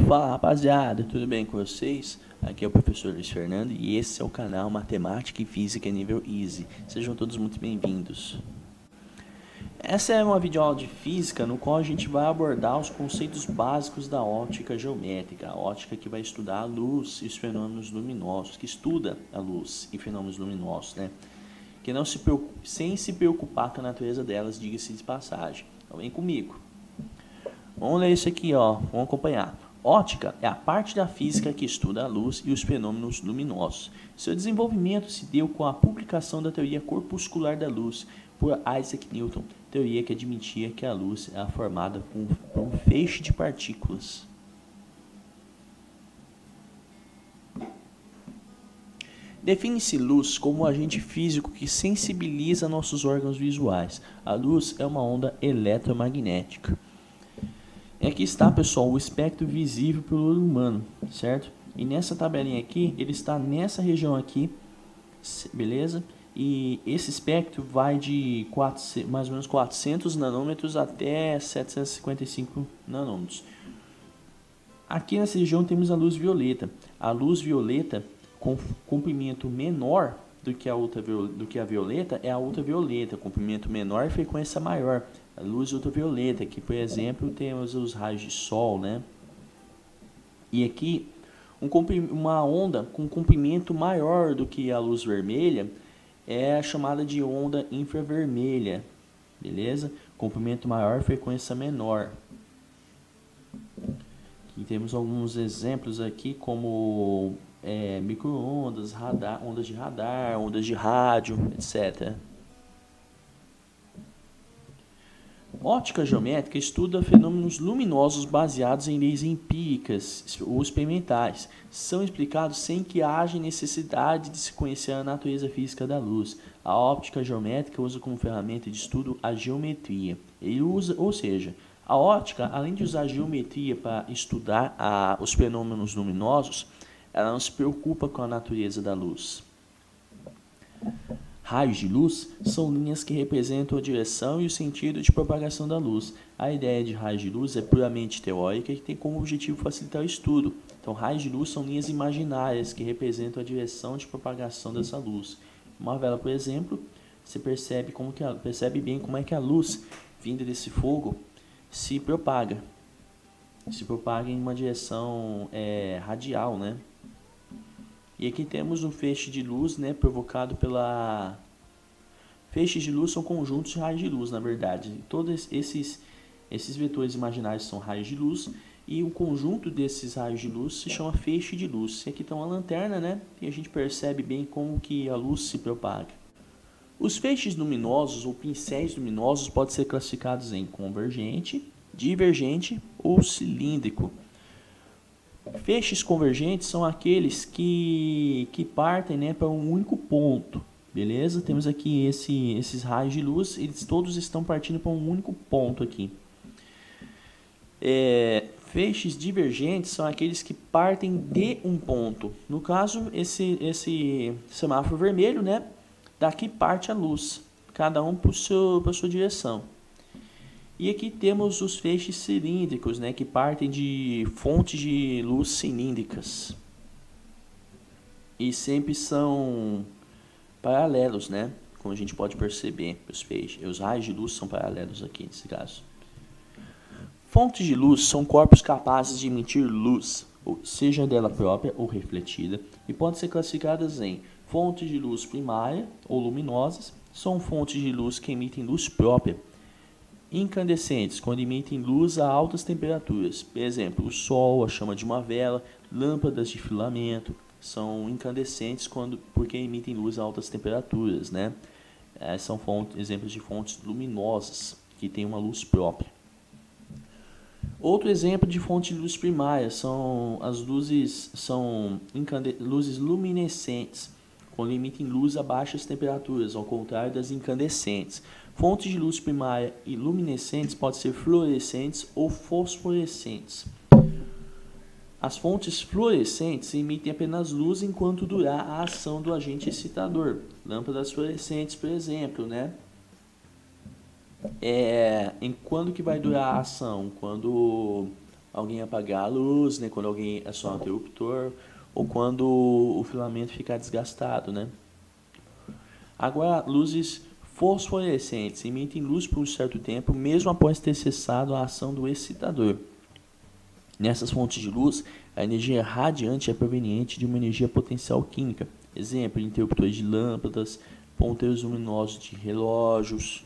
Fala rapaziada, tudo bem com vocês? Aqui é o professor Luiz Fernando e esse é o canal Matemática e Física nível Easy. Sejam todos muito bem-vindos. Essa é uma videoaula de física no qual a gente vai abordar os conceitos básicos da óptica geométrica, a óptica que vai estudar a luz e os fenômenos luminosos, que estuda a luz e fenômenos luminosos, né? Que não se preocupe, sem se preocupar com a natureza delas, diga-se de passagem. Então vem comigo. Vamos ler isso aqui, ó. Vamos acompanhar. Óptica é a parte da física que estuda a luz e os fenômenos luminosos. Seu desenvolvimento se deu com a publicação da teoria corpuscular da luz por Isaac Newton, teoria que admitia que a luz é formada por um feixe de partículas. Define-se luz como um agente físico que sensibiliza nossos órgãos visuais. A luz é uma onda eletromagnética. E aqui está, pessoal, o espectro visível pelo olho humano, certo? E nessa tabelinha aqui, ele está nessa região aqui, beleza? E esse espectro vai de mais ou menos 400 nanômetros até 755 nanômetros. Aqui nessa região temos a luz violeta. A luz violeta com comprimento menor do que a violeta é a ultravioleta, comprimento menor e frequência maior. A luz ultravioleta, que por exemplo temos os raios de sol, né? E aqui uma onda com comprimento maior do que a luz vermelha é chamada de onda infravermelha, beleza? Comprimento maior, frequência menor. Aqui temos alguns exemplos aqui como micro-ondas, ondas de radar, ondas de rádio, etc. Óptica geométrica estuda fenômenos luminosos baseados em leis empíricas ou experimentais. São explicados sem que haja necessidade de se conhecer a natureza física da luz. A óptica geométrica usa como ferramenta de estudo a geometria. Ou seja, a óptica, além de usar a geometria para estudar os fenômenos luminosos, ela não se preocupa com a natureza da luz. Raios de luz são linhas que representam a direção e o sentido de propagação da luz. A ideia de raios de luz é puramente teórica e tem como objetivo facilitar o estudo. Então, raios de luz são linhas imaginárias que representam a direção de propagação dessa luz. Uma vela, por exemplo, você percebe bem como é que a luz vinda desse fogo se propaga. Se propaga em uma direção radial, né? E aqui temos um feixe de luz, né, provocado pela... Feixes de luz são conjuntos de raios de luz, na verdade. Todos esses vetores imaginários são raios de luz e o conjunto desses raios de luz se chama feixe de luz. E aqui está uma lanterna, né, e a gente percebe bem como que a luz se propaga. Os feixes luminosos ou pincéis luminosos podem ser classificados em convergente, divergente ou cilíndrico. Feixes convergentes são aqueles que partem, né, para um único ponto, beleza? Temos aqui esses raios de luz, eles todos estão partindo para um único ponto aqui. Feixes divergentes são aqueles que partem de um ponto. No caso, esse semáforo vermelho, né, daqui parte a luz, cada um para sua direção. E aqui temos os feixes cilíndricos, né, que partem de fontes de luz cilíndricas. E sempre são paralelos, né, como a gente pode perceber, os raios de luz são paralelos aqui nesse caso. Fontes de luz são corpos capazes de emitir luz, seja dela própria ou refletida, e podem ser classificadas em fontes de luz primária ou luminosas, são fontes de luz que emitem luz própria. Incandescentes, quando emitem luz a altas temperaturas. Por exemplo, o sol, a chama de uma vela, lâmpadas de filamento são incandescentes porque emitem luz a altas temperaturas, né? São exemplos de fontes luminosas que têm uma luz própria. Outro exemplo de fonte de luz primária são as luzes luminescentes, quando emitem luz a baixas temperaturas, ao contrário das incandescentes. Fontes de luz primária e luminescentes podem ser fluorescentes ou fosforescentes. As fontes fluorescentes emitem apenas luz enquanto durar a ação do agente excitador. Lâmpadas fluorescentes, por exemplo, né? Em quando que vai durar a ação? Quando alguém apagar a luz, né, quando alguém aciona o interruptor, ou quando o filamento ficar desgastado, né. Agora, luzes fosforescentes emitem luz por um certo tempo, mesmo após ter cessado a ação do excitador. Nessas fontes de luz, a energia radiante é proveniente de uma energia potencial química. Exemplo, interruptores de lâmpadas, ponteiros luminosos de relógios.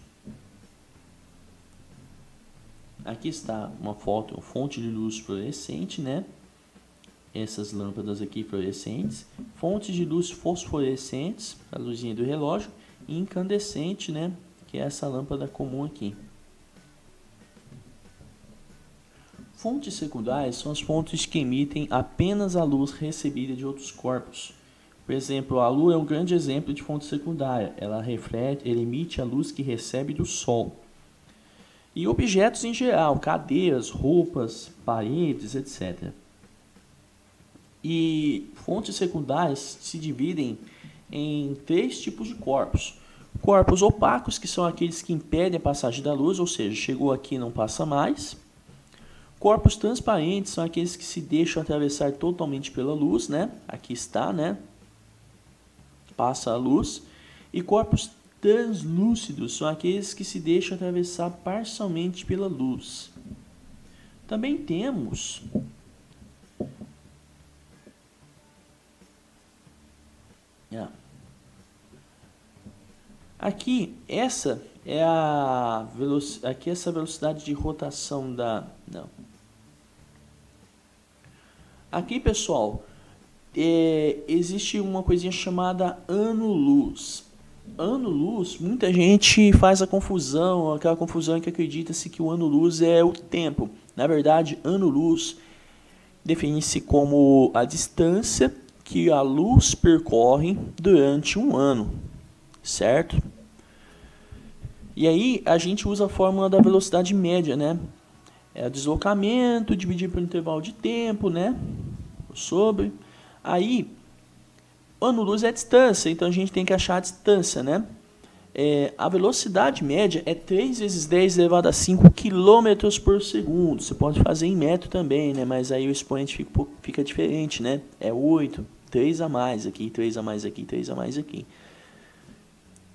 Aqui está uma foto, uma fonte de luz fluorescente, né? Essas lâmpadas aqui fluorescentes. Fontes de luz fosforescentes, a luzinha do relógio. E incandescente, né? Que é essa lâmpada comum aqui. Fontes secundárias são as fontes que emitem apenas a luz recebida de outros corpos. Por exemplo, a Lua é um grande exemplo de fonte secundária. Ela emite a luz que recebe do Sol. E objetos em geral, cadeiras, roupas, paredes, etc. E fontes secundárias se dividem em 3 tipos de corpos. Corpos opacos, que são aqueles que impedem a passagem da luz, ou seja, chegou aqui e não passa mais. Corpos transparentes são aqueles que se deixam atravessar totalmente pela luz, né? Aqui está, né? Passa a luz. E corpos translúcidos são aqueles que se deixam atravessar parcialmente pela luz. Também temos aqui essa é a aqui essa velocidade de rotação da Aqui, pessoal, existe uma coisinha chamada ano-luz. Ano-luz, muita gente faz a confusão, aquela confusão que acredita-se que o ano-luz é o tempo. Na verdade, ano-luz define-se como a distância que a luz percorre durante um ano, certo? E aí a gente usa a fórmula da velocidade média, né? É o deslocamento dividido pelo intervalo de tempo, né? Sobre. Aí, ano-luz é a distância, então a gente tem que achar a distância, né? A velocidade média é 3 vezes 10 elevado a 5 km por segundo. Você pode fazer em metro também, né? Mas aí o expoente fica diferente, né? É 8, 3 a mais aqui, 3 a mais aqui, 3 a mais aqui.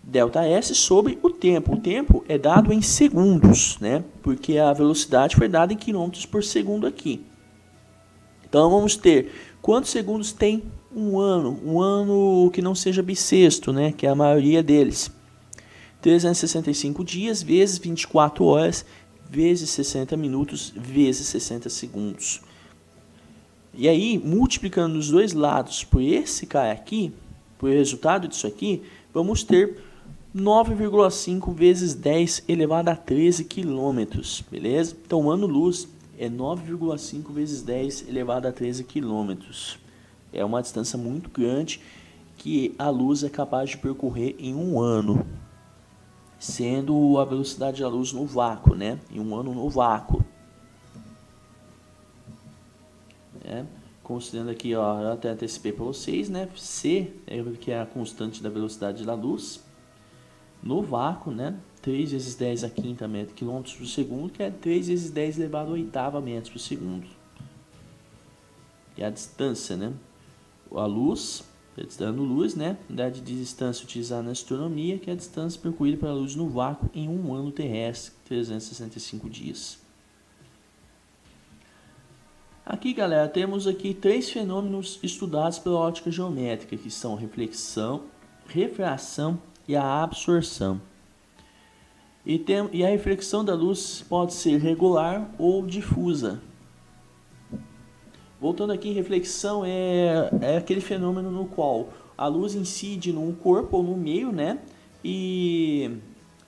Delta S sobre o tempo. O tempo é dado em segundos, né? Porque a velocidade foi dada em quilômetros por segundo aqui. Então vamos ter quantos segundos tem um ano? Um ano que não seja bissexto, né? Que é a maioria deles. 365 dias vezes 24 horas vezes 60 minutos vezes 60 segundos. E aí, multiplicando nos dois lados por esse cara aqui, por resultado disso aqui, vamos ter 9,5 vezes 10 elevado a 13 quilômetros, beleza? Então, o ano-luz é 9,5 vezes 10 elevado a 13 quilômetros. É uma distância muito grande que a luz é capaz de percorrer em um ano, sendo a velocidade da luz no vácuo, né? Em um ano no vácuo. Considerando aqui, ó, eu até antecipei para vocês, né? C, que é a constante da velocidade da luz. No vácuo, né? 3 vezes 10 a quinta quilômetros por segundo, que é 3 vezes 10 elevado a oitava metros por segundo. E a distância, né? A luz, dando luz, né? Unidade de distância utilizada na astronomia, que é a distância percorrida pela luz no vácuo em um ano terrestre, 365 dias. Aqui, galera, temos aqui 3 fenômenos estudados pela ótica geométrica, que são reflexão, refração e a absorção. E a reflexão da luz pode ser regular ou difusa. Voltando aqui, reflexão é aquele fenômeno no qual a luz incide num corpo ou no meio, né? E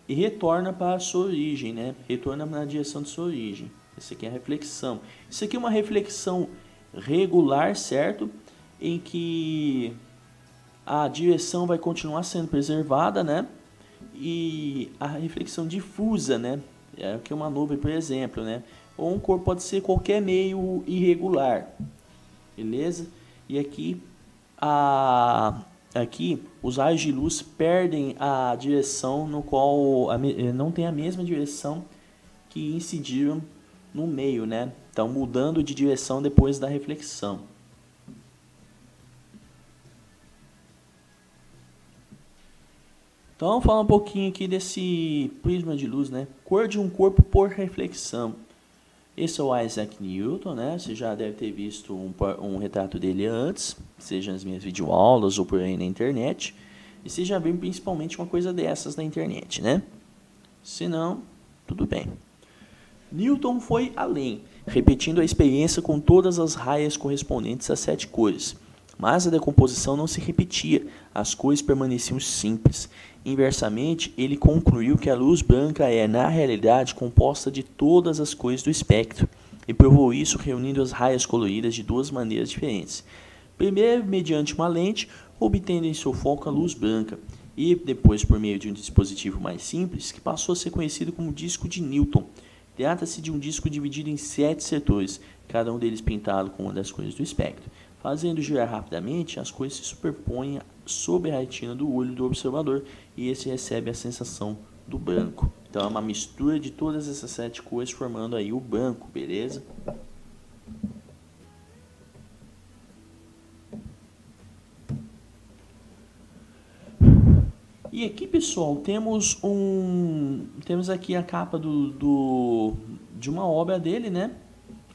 retorna para a sua origem, né? Retorna na direção de sua origem. Essa aqui é a reflexão. Isso aqui é uma reflexão regular, certo? Em que a direção vai continuar sendo preservada, né? E a reflexão difusa, né? É aqui uma nuvem, por exemplo, né? Ou um corpo pode ser qualquer meio irregular, beleza? E aqui, os raios de luz perdem a direção no qual não tem a mesma direção que incidiram no meio, né? Então, mudando de direção depois da reflexão. Então, vamos falar um pouquinho aqui desse prisma de luz, né? Cor de um corpo por reflexão. Esse é o Isaac Newton, né? Você já deve ter visto um retrato dele antes, seja nas minhas videoaulas ou por aí na internet. E você já viu principalmente uma coisa dessas na internet, né? Se não, tudo bem. Newton foi além, repetindo a experiência com todas as raias correspondentes às 7 cores. Mas a decomposição não se repetia, as cores permaneciam simples. Inversamente, ele concluiu que a luz branca é, na realidade, composta de todas as cores do espectro, e provou isso reunindo as raias coloridas de duas maneiras diferentes. Primeiro, mediante uma lente, obtendo em seu foco a luz branca, e depois por meio de um dispositivo mais simples, que passou a ser conhecido como disco de Newton. Trata-se de um disco dividido em 7 setores, cada um deles pintado com uma das cores do espectro. Fazendo girar rapidamente, as cores se superpõem sobre a retina do olho do observador e esse recebe a sensação do branco. Então é uma mistura de todas essas 7 cores formando aí o branco, beleza? E aqui, pessoal, temos aqui a capa de uma obra dele, né?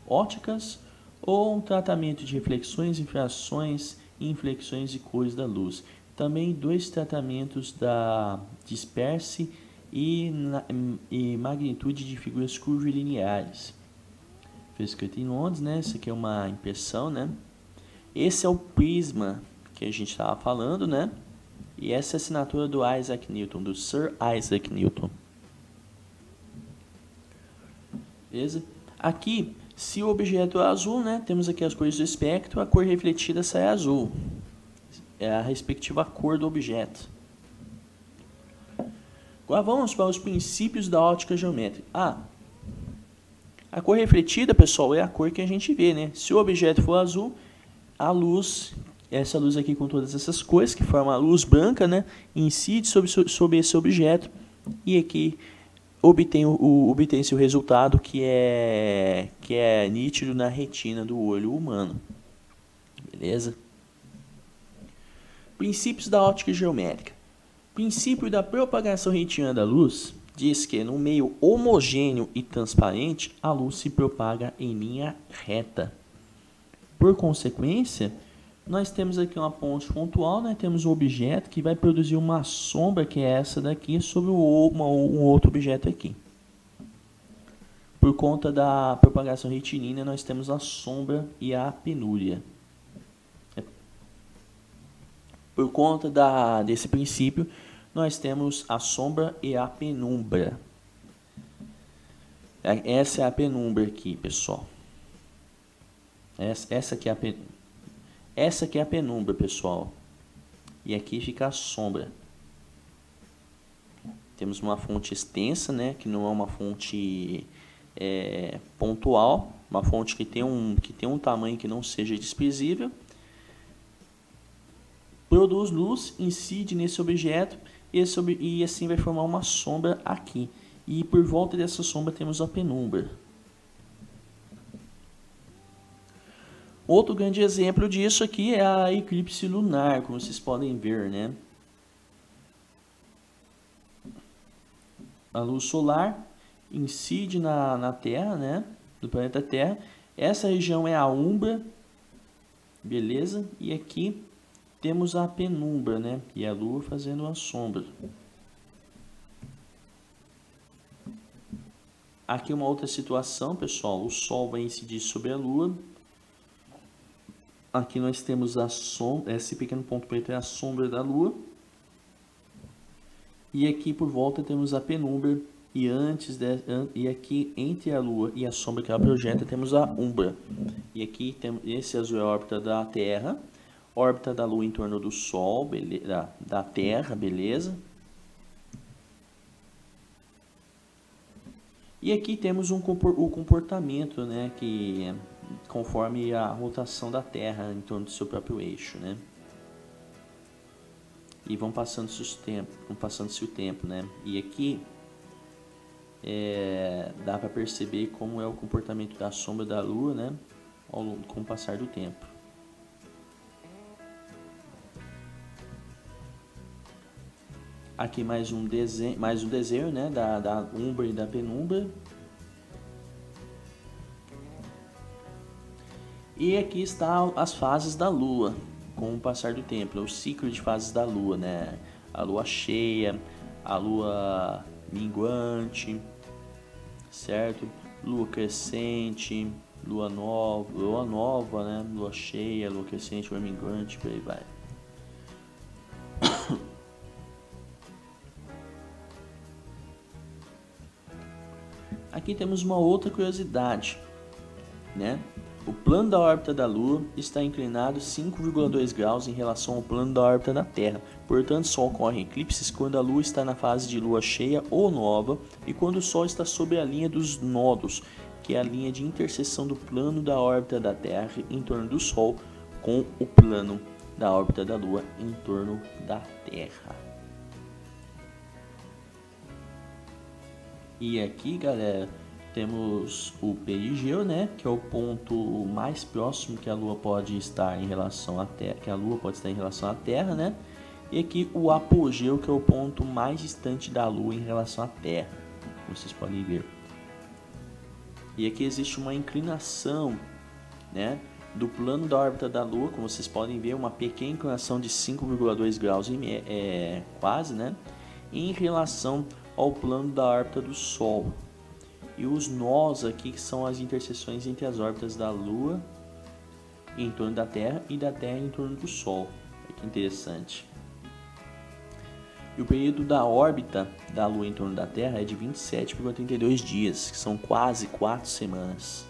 Óticas ou um tratamento de reflexões, infrações, inflexões e cores da luz. Também 2 tratamentos da disperse e magnitude de figuras curvilineares. Foi escrito em Londres, né? Essa aqui é uma impressão, né? Esse é o prisma que a gente estava falando, né? E essa é a assinatura do Isaac Newton, do Sir Isaac Newton. Beleza? Aqui, se o objeto é azul, né, temos aqui as cores do espectro, a cor refletida sai azul. É a respectiva cor do objeto. Agora vamos para os princípios da ótica geométrica. A cor refletida, pessoal, é a cor que a gente vê, né? Se o objeto for azul, a luz, essa luz aqui com todas essas cores, que forma a luz branca, né, incide sobre esse objeto e aqui obtém-se o resultado que é nítido na retina do olho humano. Beleza? Princípios da ótica geométrica. Princípio da propagação retiniana da luz diz que no meio homogêneo e transparente, a luz se propaga em linha reta. Por consequência, nós temos aqui uma ponte pontual, né? Temos um objeto que vai produzir uma sombra, que é essa daqui, sobre um outro objeto aqui. Por conta da propagação retilínea, nós temos a sombra e a penúria. Por conta desse princípio, nós temos a sombra e a penumbra. Essa é a penumbra aqui, pessoal. Essa aqui é a penumbra, pessoal. E aqui fica a sombra. Temos uma fonte extensa, né, que não é uma fonte pontual, uma fonte que tem um tamanho que não seja desprezível. Produz luz, incide nesse objeto e assim vai formar uma sombra aqui. E por volta dessa sombra temos a penumbra. Outro grande exemplo disso aqui é a eclipse lunar, como vocês podem ver, né? A luz solar incide na Terra, né? Do planeta Terra. Essa região é a umbra, beleza? E aqui temos a penumbra, né? E a Lua fazendo a sombra. Aqui uma outra situação, pessoal. O Sol vai incidir sobre a Lua. Aqui nós temos a sombra, esse pequeno ponto preto é a sombra da Lua. E aqui por volta temos a penumbra. E aqui entre a Lua e a sombra que ela projeta temos a umbra. E aqui esse azul é a órbita da Terra. Órbita da Lua em torno do Sol, da Terra, beleza? E aqui temos o comportamento, né, que conforme a rotação da Terra em torno do seu próprio eixo, né? E vão passando-se o tempo, né? E aqui dá para perceber como é o comportamento da sombra da Lua, né, com o passar do tempo. Aqui mais um desenho, né, da umbra e da penumbra. E aqui está as fases da Lua com o passar do tempo, o ciclo de fases da Lua, né? A Lua cheia, a Lua minguante, certo? Lua crescente, Lua nova, né? Lua cheia, Lua crescente, Lua minguante, por aí vai. Aqui temos uma outra curiosidade, né? O plano da órbita da Lua está inclinado 5,2 graus em relação ao plano da órbita da Terra. Portanto, só ocorrem eclipses quando a Lua está na fase de lua cheia ou nova e quando o Sol está sobre a linha dos nodos, que é a linha de interseção do plano da órbita da Terra em torno do Sol com o plano da órbita da Lua em torno da Terra. E aqui, galera, temos o perigeu, né, que é o ponto mais próximo que a Lua pode estar em relação à Terra, né? E aqui o apogeu, que é o ponto mais distante da Lua em relação à Terra, vocês podem ver. E aqui existe uma inclinação, né, do plano da órbita da Lua, como vocês podem ver, uma pequena inclinação de 5,2 graus quase, né, em relação ao plano da órbita do Sol. E os nós aqui, que são as interseções entre as órbitas da Lua em torno da Terra e da Terra em torno do Sol. Olha que interessante. E o período da órbita da Lua em torno da Terra é de 27,32 dias, que são quase 4 semanas.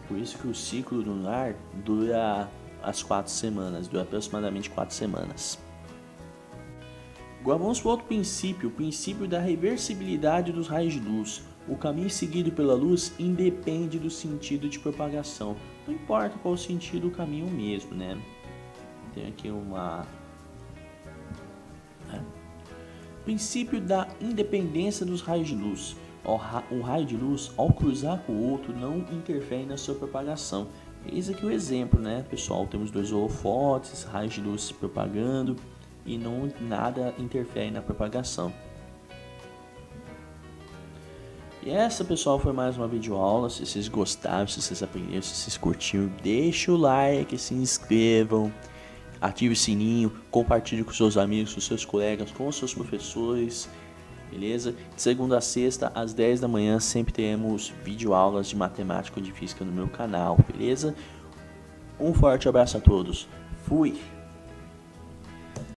Por isso que o ciclo lunar dura as 4 semanas, dura aproximadamente 4 semanas. Agora vamos para outro princípio, o princípio da reversibilidade dos raios de luz. O caminho seguido pela luz independe do sentido de propagação. Não importa qual o sentido do caminho mesmo, né? Tem aqui princípio da independência dos raios de luz. Um raio de luz, ao cruzar com o outro, não interfere na sua propagação. Eis aqui o exemplo, né, pessoal? Temos 2 holofotes, raios de luz se propagando e nada interfere na propagação. E essa, pessoal, foi mais uma videoaula. Se vocês gostaram, se vocês aprenderam, se vocês curtiram, deixa o like, se inscrevam, ative o sininho, compartilhe com seus amigos, com seus colegas, com os seus professores, beleza? De segunda a sexta, às 10 da manhã, sempre teremos videoaulas de matemática ou de física no meu canal, beleza? Um forte abraço a todos. Fui!